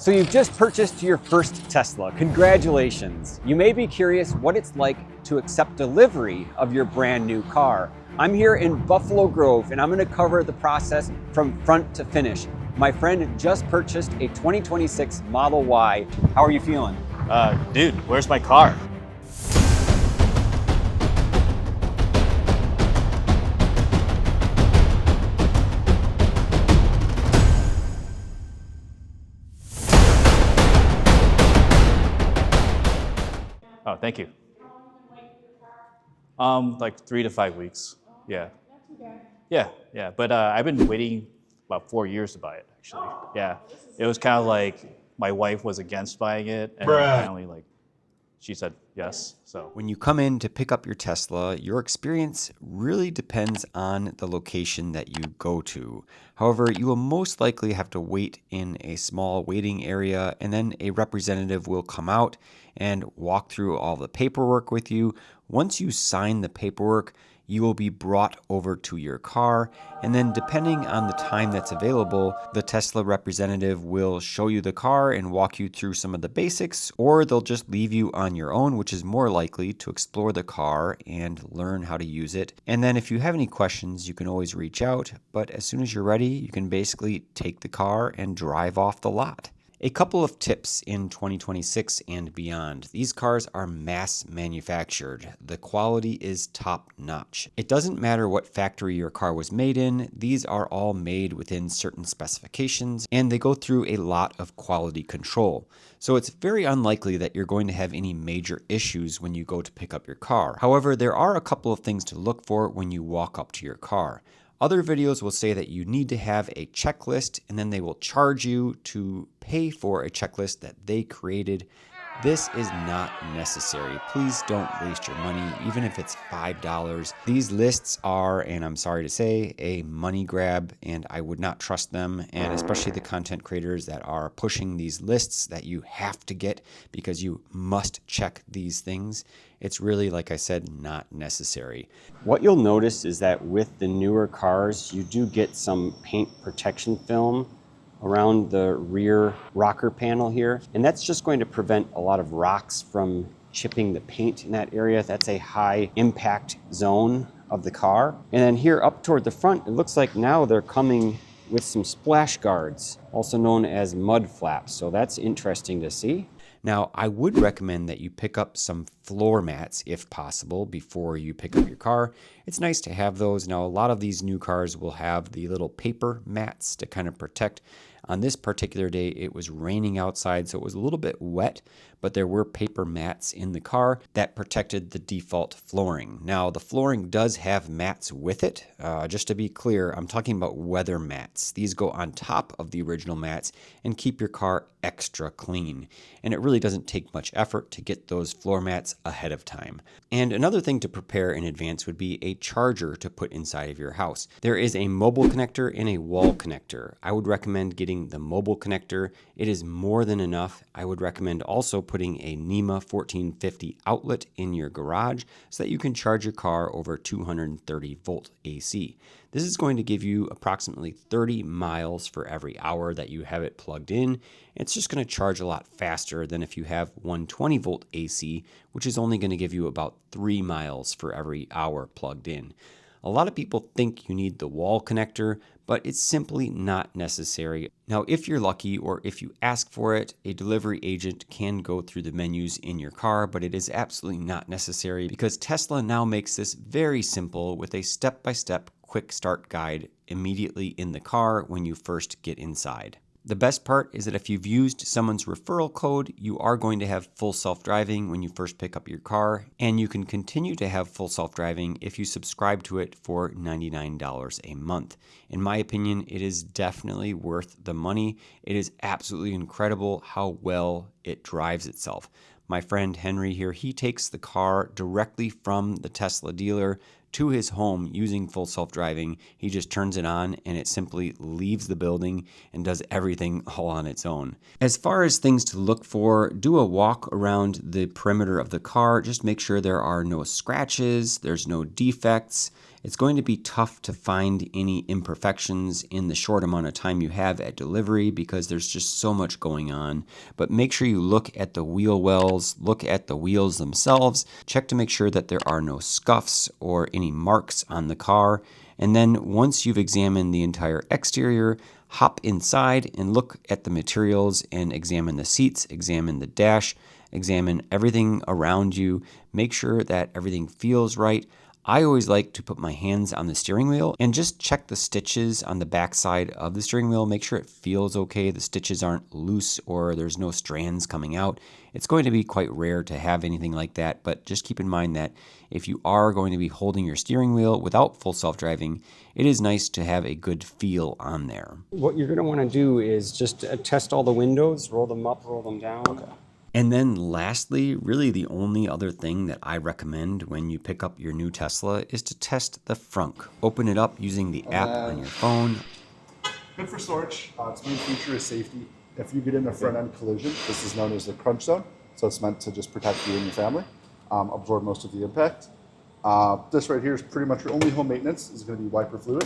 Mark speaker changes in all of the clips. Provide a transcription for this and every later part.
Speaker 1: So you've just purchased your first Tesla. Congratulations. You may be curious what it's like to accept delivery of your brand new car. I'm here in Buffalo Grove and I'm going to cover the process from front to finish. My friend just purchased a 2026 Model Y. How are you feeling?
Speaker 2: Dude, where's my car? Oh, thank you. Like 3 to 5 weeks. Yeah. Yeah. But I've been waiting about 4 years to buy it, actually. Yeah. It was kind of like my wife was against buying it, and finally, she said yes. So
Speaker 3: When you come in to pick up your Tesla, your experience really depends on the location that you go to. However, you will most likely have to wait in a small waiting area, and then a representative will come out and walk through all the paperwork with you. Once you sign the paperwork, you will be brought over to your car, and then depending on the time that's available, the Tesla representative will show you the car and walk you through some of the basics, or they'll just leave you on your own, which is more likely to explore the car and learn how to use it. And then if you have any questions, you can always reach out, but as soon as you're ready, you can basically take the car and drive off the lot. A couple of tips in 2026 and beyond. These cars are mass manufactured. The quality is top notch. It doesn't matter what factory your car was made in, these are all made within certain specifications and they go through a lot of quality control. So it's very unlikely that you're going to have any major issues when you go to pick up your car. However, there are a couple of things to look for when you walk up to your car. Other videos will say that you need to have a checklist and then they will charge you to pay for a checklist that they created. This is not necessary. Please don't waste your money, even if it's $5. These lists are, and I'm sorry to say, a money grab, and I would not trust them, and especially the content creators that are pushing these lists that you have to get because you must check these things. It's really, like I said, not necessary.
Speaker 1: What you'll notice is that with the newer cars, you do get some paint protection film around the rear rocker panel here. And that's just going to prevent a lot of rocks from chipping the paint in that area. That's a high impact zone of the car. And then here up toward the front, it looks like now they're coming with some splash guards, also known as mud flaps. So that's interesting to see.
Speaker 3: Now, I would recommend that you pick up some floor mats if possible before you pick up your car. It's nice to have those. Now, a lot of these new cars will have the little paper mats to kind of protect. On this particular day, it was raining outside, so it was a little bit wet, but there were paper mats in the car that protected the default flooring. Now, the flooring does have mats with it. Just to be clear, I'm talking about weather mats. These go on top of the original mats and keep your car extra clean. And it really doesn't take much effort to get those floor mats ahead of time. And another thing to prepare in advance would be a charger to put inside of your house. There is a mobile connector and a wall connector. I would recommend getting the mobile connector. It is more than enough. I would recommend also putting a NEMA 1450 outlet in your garage so that you can charge your car over 230 volt AC. This is going to give you approximately 30 miles for every hour that you have it plugged in. It's just going to charge a lot faster than if you have 120 volt AC, which is only going to give you about 3 miles for every hour plugged in. A lot of people think you need the wall connector, but it's simply not necessary. Now, if you're lucky or if you ask for it, a delivery agent can go through the menus in your car, but it is absolutely not necessary because Tesla now makes this very simple with a step-by-step quick start guide immediately in the car when you first get inside. The best part is that if you've used someone's referral code, you are going to have full self-driving when you first pick up your car, and you can continue to have full self-driving if you subscribe to it for $99 a month. In my opinion, it is definitely worth the money. It is absolutely incredible how well it drives itself. My friend Henry here, he takes the car directly from the Tesla dealer to his home using full self-driving. He just turns it on and it simply leaves the building and does everything all on its own. As far as things to look for, do a walk around the perimeter of the car. Just make sure there are no scratches, there's no defects. It's going to be tough to find any imperfections in the short amount of time you have at delivery because there's just so much going on. But make sure you look at the wheel wells, look at the wheels themselves, check to make sure that there are no scuffs or any marks on the car. And then once you've examined the entire exterior, hop inside and look at the materials and examine the seats, examine the dash, examine everything around you, make sure that everything feels right. I always like to put my hands on the steering wheel and just check the stitches on the backside of the steering wheel, make sure it feels okay, the stitches aren't loose or there's no strands coming out. It's going to be quite rare to have anything like that, but just keep in mind that if you are going to be holding your steering wheel without full self-driving, it is nice to have a good feel on there.
Speaker 1: What you're going to want to do is just test all the windows, roll them up, roll them down. Okay.
Speaker 3: And then lastly, really the only other thing that I recommend when you pick up your new Tesla is to test the frunk. Open it up using the app on your phone.
Speaker 4: Good for storage. Its main feature is safety. If you get in a front-end collision, this is known as the crunch zone. So it's meant to just protect you and your family, absorb most of the impact. This right here is pretty much your only home maintenance. Is going to be wiper fluid.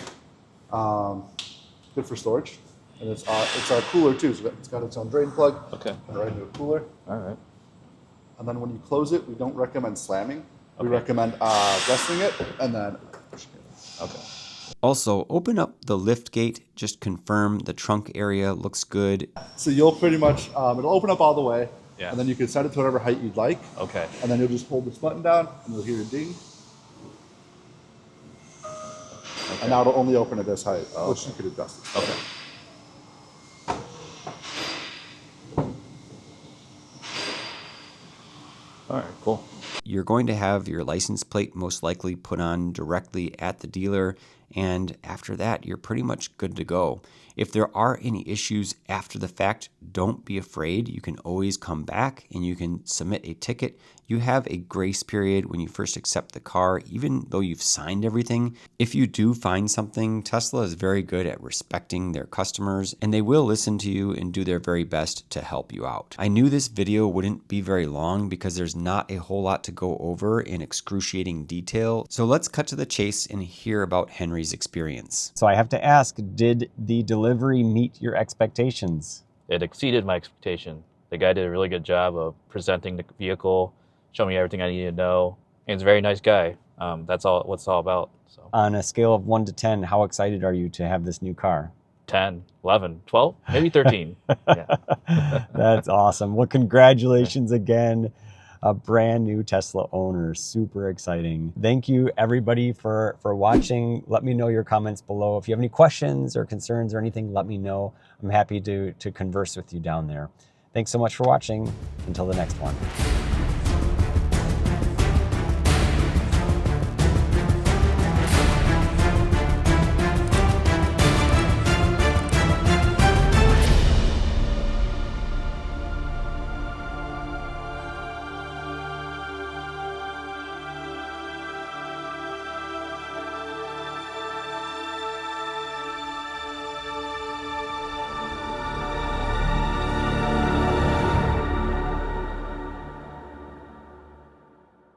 Speaker 4: Good for storage. And it's our cooler too, so it's got its own drain plug.
Speaker 2: Okay.
Speaker 4: Right into a cooler.
Speaker 2: All right.
Speaker 4: And then when you close it, we don't recommend slamming. We recommend resting it and then pushing it.
Speaker 2: Okay.
Speaker 3: Also, open up the lift gate, just confirm the trunk area looks good.
Speaker 4: So you'll pretty much, it'll open up all the way,
Speaker 2: Yeah.
Speaker 4: and then you can set it to whatever height you'd like.
Speaker 2: Okay.
Speaker 4: And then you'll just hold this button down, and you'll hear a ding. Okay. And now it'll only open at this height, which you could adjust.
Speaker 2: Okay. All right, cool.
Speaker 3: You're going to have your license plate most likely put on directly at the dealer, and after that, you're pretty much good to go. If there are any issues after the fact, don't be afraid. You can always come back and you can submit a ticket. You have a grace period when you first accept the car, even though you've signed everything. If you do find something, Tesla is very good at respecting their customers, and they will listen to you and do their very best to help you out. I knew this video wouldn't be very long because there's not a whole lot to go over in excruciating detail. So let's cut to the chase and hear about Henry's experience.
Speaker 1: So I have to ask, did the delivery meet your expectations?
Speaker 2: It exceeded my expectation. The guy did a really good job of presenting the vehicle, showing me everything I needed to know. And he's a very nice guy. That's all what it's all about. So
Speaker 1: On a scale of 1 to 10, how excited are you to have this new car?
Speaker 2: 10, 11, 12, maybe 13. Yeah.
Speaker 1: That's awesome. Well, congratulations again. A brand new Tesla owner. Super exciting. Thank you everybody for watching. Let me know your comments below. If you have any questions or concerns or anything, let me know. I'm happy to converse with you down there. Thanks so much for watching. Until the next one.